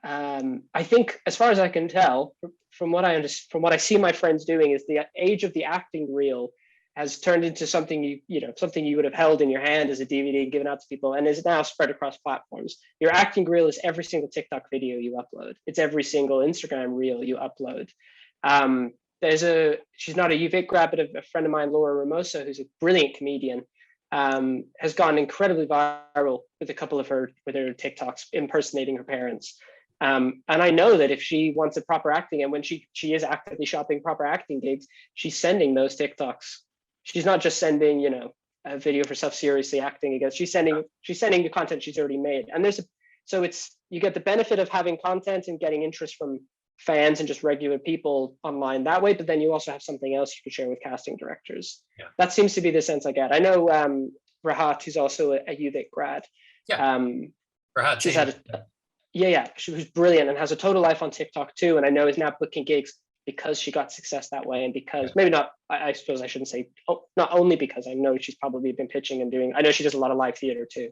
I think as far as I can tell, from what I see my friends doing, is the age of the acting reel has turned into something something you would have held in your hand as a DVD and given out to people, and is now spread across platforms. Your acting reel is every single TikTok video you upload. It's every single Instagram reel you upload. She's not a UVic grad, but a friend of mine, Laura Ramosa, who's a brilliant comedian, has gone incredibly viral with a couple of her TikToks impersonating her parents. And I know that if she wants a proper acting, and when she is actively shopping proper acting gigs, she's sending those TikToks. She's not just sending, a video for self seriously acting against. She's sending the content she's already made. And you get the benefit of having content and getting interest from fans and just regular people online that way, but then you also have something else you can share with casting directors. Yeah. That seems to be the sense I get. I know Rahat, who's also a UVic grad. Yeah. Rahat, she's had she was brilliant and has a total life on TikTok too. And I know is now booking gigs because she got success that way, and because maybe not. I suppose I shouldn't say not only because I know she's probably been pitching and doing. I know she does a lot of live theater too.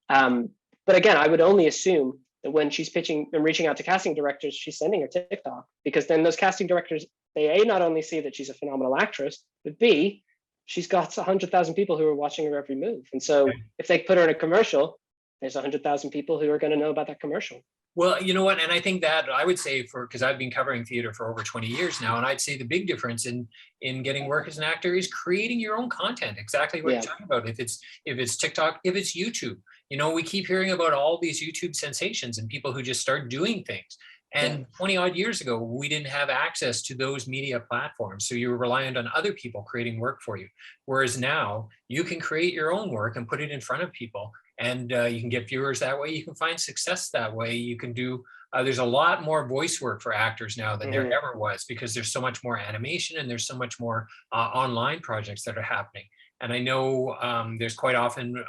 But again, I would only assume that when she's pitching and reaching out to casting directors, she's sending her TikTok, because then those casting directors, they not only see that she's a phenomenal actress, but B, she's got 100,000 people who are watching her every move. And so if they put her in a commercial, there's 100,000 people who are going to know about that commercial. Well, you know what? And I think that I would say, because I've been covering theater for over 20 years now, and I'd say the big difference in getting work as an actor is creating your own content. Exactly what you're talking about. If it's TikTok, if it's YouTube, we keep hearing about all these YouTube sensations and people who just start doing things. And 20 odd years ago, we didn't have access to those media platforms. So you were reliant on other people creating work for you. Whereas now you can create your own work and put it in front of people. And you can get viewers that way. You can find success that way. You can do, there's a lot more voice work for actors now than there ever was, because there's so much more animation and there's so much more online projects that are happening. And I know there's quite often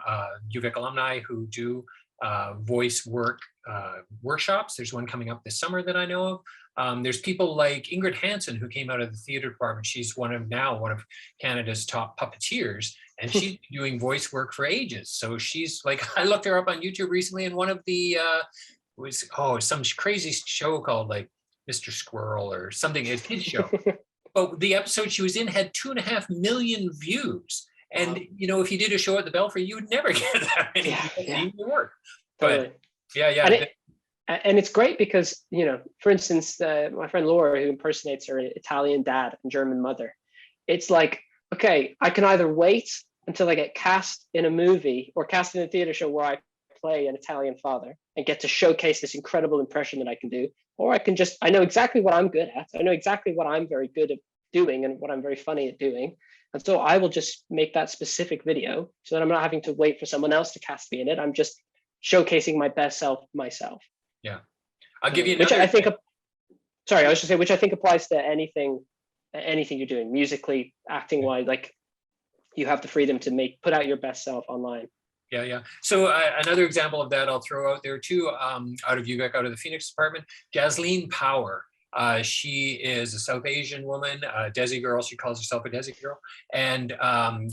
UVic alumni who do voice work workshops. There's one coming up this summer that I know of. There's people like Ingrid Hansen, who came out of the theater department. She's one of Canada's top puppeteers, and she's been doing voice work for ages. So she's like, I looked her up on YouTube recently, and one of the some crazy show called like Mr. Squirrel or something, a kid's show. But the episode she was in had 2.5 million views. And if you did a show at the Belfry, you would never get that many people to work. But totally. And it's great because, for instance, my friend Laura, who impersonates her Italian dad and German mother, it's like, okay, I can either wait until I get cast in a movie or cast in a theater show where I play an Italian father and get to showcase this incredible impression that I can do, or I know exactly what I'm good at. I know exactly what I'm very good at doing and what I'm very funny at doing. And so I will just make that specific video so that I'm not having to wait for someone else to cast me in it. I'm just showcasing my best self myself. Yeah. I'll give you another. Which I think applies to anything you're doing, musically, acting wise. Like, you have the freedom to put out your best self online. Yeah. So another example of that I'll throw out there too, out of the Phoenix department, Jasleen Power. She is a South Asian woman, a Desi girl. She calls herself a Desi girl. And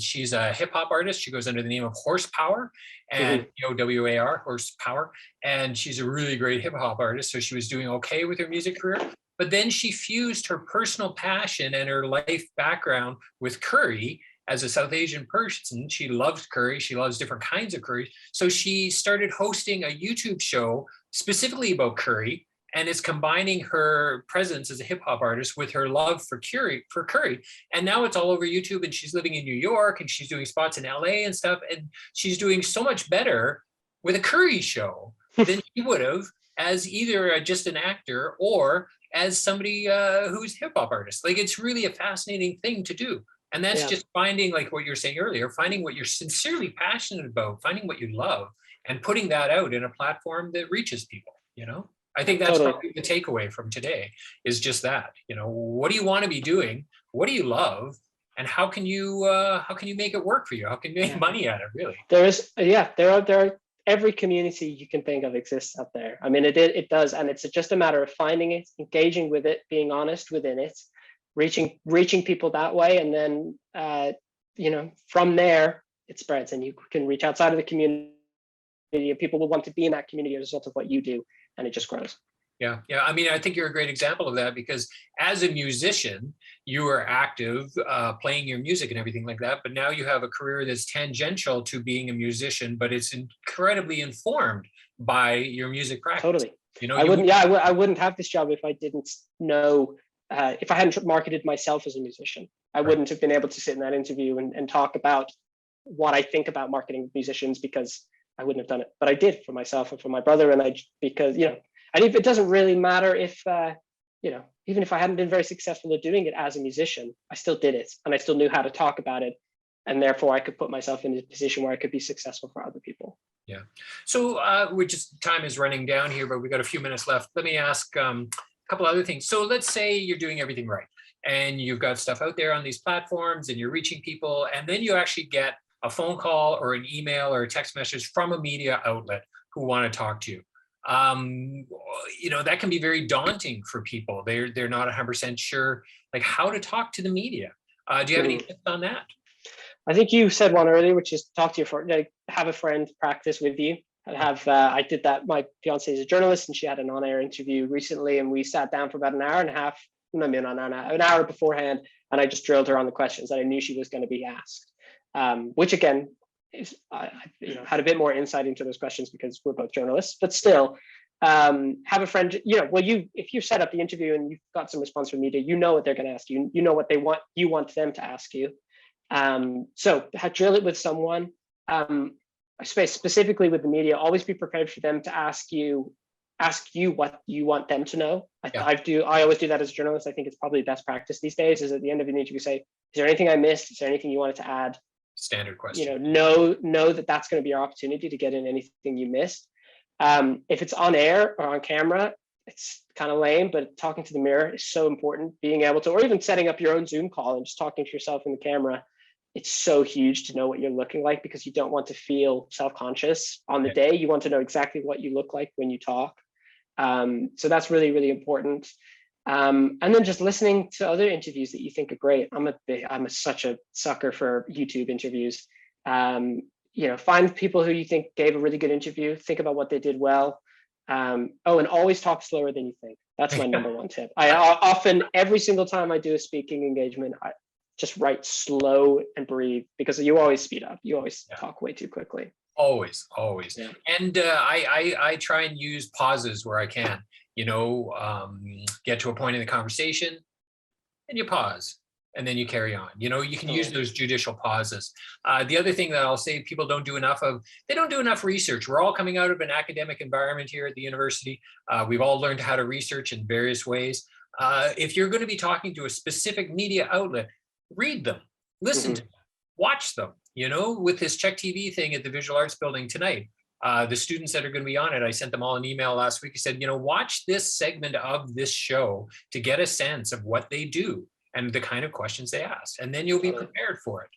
she's a hip hop artist. She goes under the name of Horsepower, and POWAR, Horsepower. And she's a really great hip hop artist. So she was doing okay with her music career. But then she fused her personal passion and her life background with curry. As a South Asian person, she loves curry. She loves different kinds of curry. So she started hosting a YouTube show specifically about curry. And it's combining her presence as a hip hop artist with her love for curry. And now it's all over YouTube, and she's living in New York, and she's doing spots in LA and stuff. And she's doing so much better with a curry show than she would have as either just an actor or as somebody who's hip hop artist. Like, it's really a fascinating thing to do. And that's just finding, like what you were saying earlier, finding what you're sincerely passionate about, finding what you love, and putting that out in a platform that reaches people, I think that's probably the takeaway from today, is just that, what do you want to be doing? What do you love? And how can you make it work for you? How can you make money at it, really? There are every community you can think of exists out there. I mean, it does. And it's just a matter of finding it, engaging with it, being honest within it, reaching people that way. And then, from there, it spreads, and you can reach outside of the community. People will want to be in that community as a result of what you do, and it just grows. Yeah, yeah. I mean, I think you're a great example of that because as a musician, you are active, playing your music and everything like that. But now you have a career that's tangential to being a musician, but it's incredibly informed by your music practice. Totally. You know, I you wouldn't, would, yeah, I wouldn't have this job if I didn't know, if I hadn't marketed myself as a musician. I right. wouldn't have been able to sit in that interview and talk about what I think about marketing musicians, because I wouldn't have done it. But I did for myself and for my brother. And because, and if it doesn't really matter if, even if I hadn't been very successful at doing it as a musician, I still did it and I still knew how to talk about it. And therefore I could put myself in a position where I could be successful for other people. Yeah. So we just, time is running down here, but we got a few minutes left. Let me ask a couple other things. So let's say you're doing everything right and you've got stuff out there on these platforms and you're reaching people, and then you actually get a phone call or an email or a text message from a media outlet who want to talk to you. That can be very daunting for people. They're not 100% sure like how to talk to the media. Do you have any tips on that? I think you said one earlier, which is talk to your friend, like, have a friend practice with you. I did that. My fiance is a journalist and she had an on-air interview recently, and we sat down for about an hour and a half, maybe not an hour beforehand, and I just drilled her on the questions that I knew she was going to be asked. Which again is, I had a bit more insight into those questions because we're both journalists, but still, have a friend. If you set up the interview and you've got some response from media, you know what they're going to ask you. You know what you want them to ask you. So drill it with someone. I suppose specifically with the media, always be prepared for them to ask you what you want them to know. I always do that as a journalist. I think it's probably best practice these days, is at the end of an interview say, is there anything I missed? Is there anything you wanted to add? Standard question. Know that that's going to be your opportunity to get in anything you missed. If it's on air or on camera, it's kind of lame, but talking to the mirror is so important. Being able to, or even setting up your own Zoom call and just talking to yourself in the camera, it's so huge to know what you're looking like, because you don't want to feel self-conscious on the day. You want to know exactly what you look like when you talk. So that's really, really important. And then just listening to other interviews that you think are great. I'm such a sucker for YouTube interviews. Find people who you think gave a really good interview, think about what they did well. And always talk slower than you think. That's my number one tip. I often, every single time I do a speaking engagement, I just write slow and breathe, because you always speed up. You always talk way too quickly. Always. Yeah. And I try and use pauses where I can, get to a point in the conversation and you pause and then you carry on. You can use those judicial pauses. The other thing that I'll say people don't do enough of, they don't do enough research. We're all coming out of an academic environment here at the university. We've all learned how to research in various ways. If you're going to be talking to a specific media outlet, read them, listen to them, watch them. With this Check TV thing at the Visual Arts Building tonight, the students that are going to be on it, I sent them all an email last week. I said, watch this segment of this show to get a sense of what they do and the kind of questions they ask. And then you'll be prepared for it.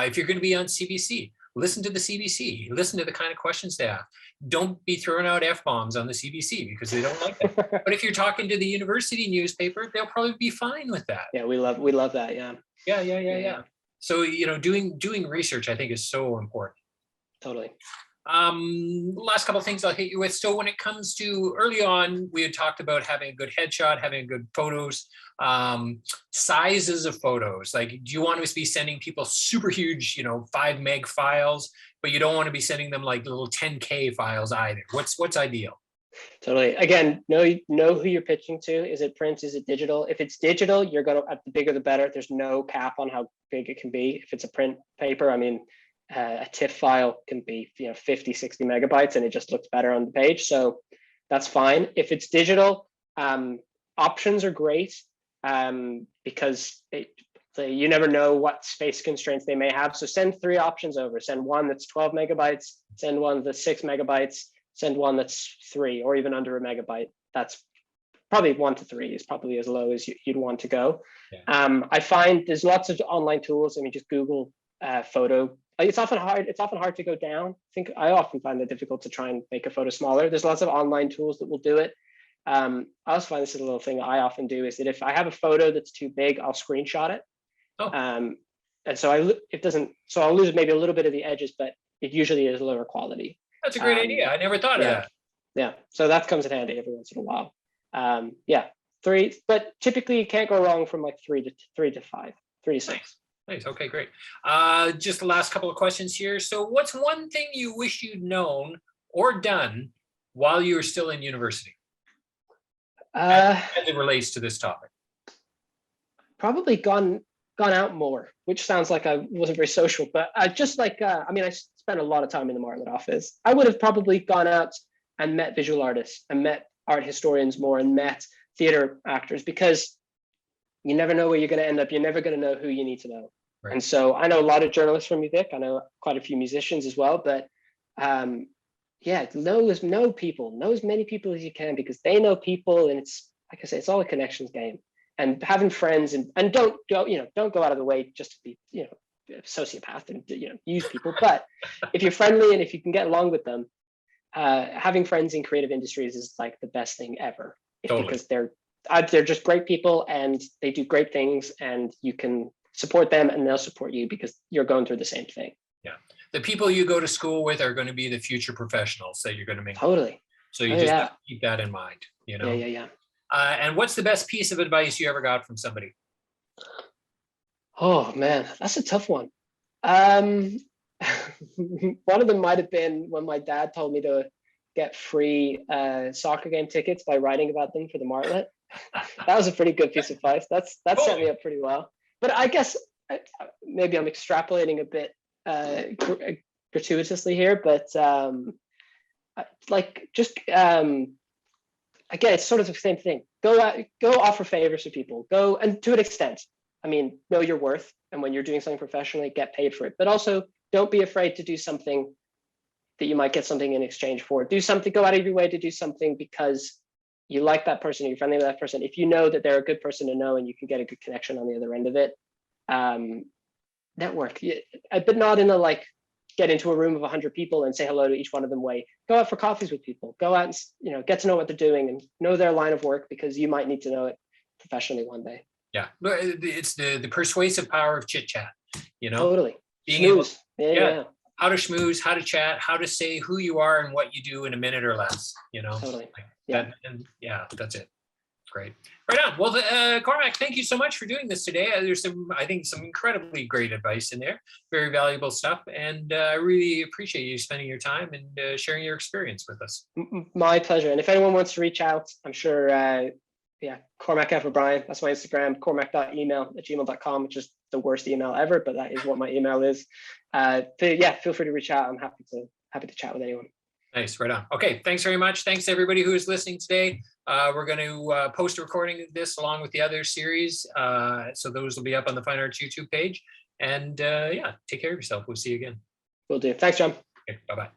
If you're going to be on CBC, listen to the CBC, listen to the kind of questions they ask. Don't be throwing out F-bombs on the CBC because they don't like that. But if you're talking to the university newspaper, they'll probably be fine with that. Yeah, we love that. Yeah. So, doing research, I think, is so important. Totally. Last couple of things I'll hit you with. So when it comes to early on, we had talked about having a good headshot, having good photos, sizes of photos. Like, do you want to be sending people super huge, 5 meg files, but you don't want to be sending them like little 10K files either? What's ideal? Totally. Again, know who you're pitching to. Is it print? Is it digital? If it's digital, you're going to, the bigger the better. There's no cap on how big it can be. If it's a print paper, a TIFF file can be 50, 60 megabytes, and it just looks better on the page. So that's fine. If it's digital, options are great, because you never know what space constraints they may have. So send 3 options over. Send one that's 12 megabytes, send one that's 6 megabytes, send one that's 3 or even under a megabyte. That's probably 1 to 3 is probably as low as you'd want to go. Yeah. I find there's lots of online tools. Just Google photo. It's often hard to go down. I often find it difficult to try and make a photo smaller. There's lots of online tools that will do it. I also find this is a little thing I often do, is that if I have a photo that's too big, I'll screenshot it. And so I'll lose maybe a little bit of the edges, but it usually is lower quality. That's a great idea. I never thought of that. Yeah, so that comes in handy every once in a while. Yeah, 3, but typically you can't go wrong from like 3 to 5, 3 to 6. Nice. Okay, great. Just the last couple of questions here. So what's one thing you wish you'd known or done while you were still in university as it relates to this topic? Probably gone out more, which sounds like I wasn't very social, but I just like, I mean, I spent a lot of time in the Martlet office. I would have probably gone out and met visual artists and met art historians more and met theater actors, because you never know where you're going to end up. You're never going to know who you need to know. Right. And so I know a lot of journalists from UVic. I know quite a few musicians as well, but yeah, know as many people as you can, because they know people, and it's, like I say, it's all a connections game. And having friends, and don't go out of the way just to be, a sociopath and, use people. But if you're friendly and if you can get along with them, having friends in creative industries is like the best thing ever. Totally. Because they're just great people and they do great things, and you can support them and they'll support you because you're going through the same thing. Yeah. The people you go to school with are going to be the future professionals that you're going to make. Totally. So you just have to keep that in mind, Yeah. And what's the best piece of advice you ever got from somebody? Oh man, that's a tough one. One of them might have been when my dad told me to get free soccer game tickets by writing about them for the Martlet. That was a pretty good piece of advice. That set me up pretty well. But I guess maybe I'm extrapolating a bit gratuitously here, but again, it's sort of the same thing. Go offer favors to people. Go, and to an extent, I mean, know your worth. And when you're doing something professionally, get paid for it. But also, don't be afraid to do something that you might get something in exchange for. Do something, go out of your way to do something because you like that person, you're friendly with that person. If you know that they're a good person to know and you can get a good connection on the other end of it, network. But not in a like, get into a room of 100 people and say hello to each one of them way. Go out for coffees with people. Go out and get to know what they're doing and know their line of work, because you might need to know it professionally one day. Yeah, it's the persuasive power of chit chat. Totally. Being able, how to schmooze, how to chat, how to say who you are and what you do in a minute or less. Totally. That's it. Great. Right on. Well, Cormac, thank you so much for doing this today. There's I think some incredibly great advice in there, very valuable stuff. And I really appreciate you spending your time and sharing your experience with us. My pleasure. And if anyone wants to reach out, I'm sure, Cormac F. O'Brien, that's my Instagram, cormac.email@gmail.com, which is the worst email ever, but that is what my email is. Feel free to reach out. I'm happy to chat with anyone. Nice, right on. Okay, thanks very much. Thanks to everybody who is listening today. We're going to post a recording of this along with the other series. So those will be up on the Fine Arts YouTube page. And take care of yourself. We'll see you again. Will do. Thanks, John. Okay, bye-bye.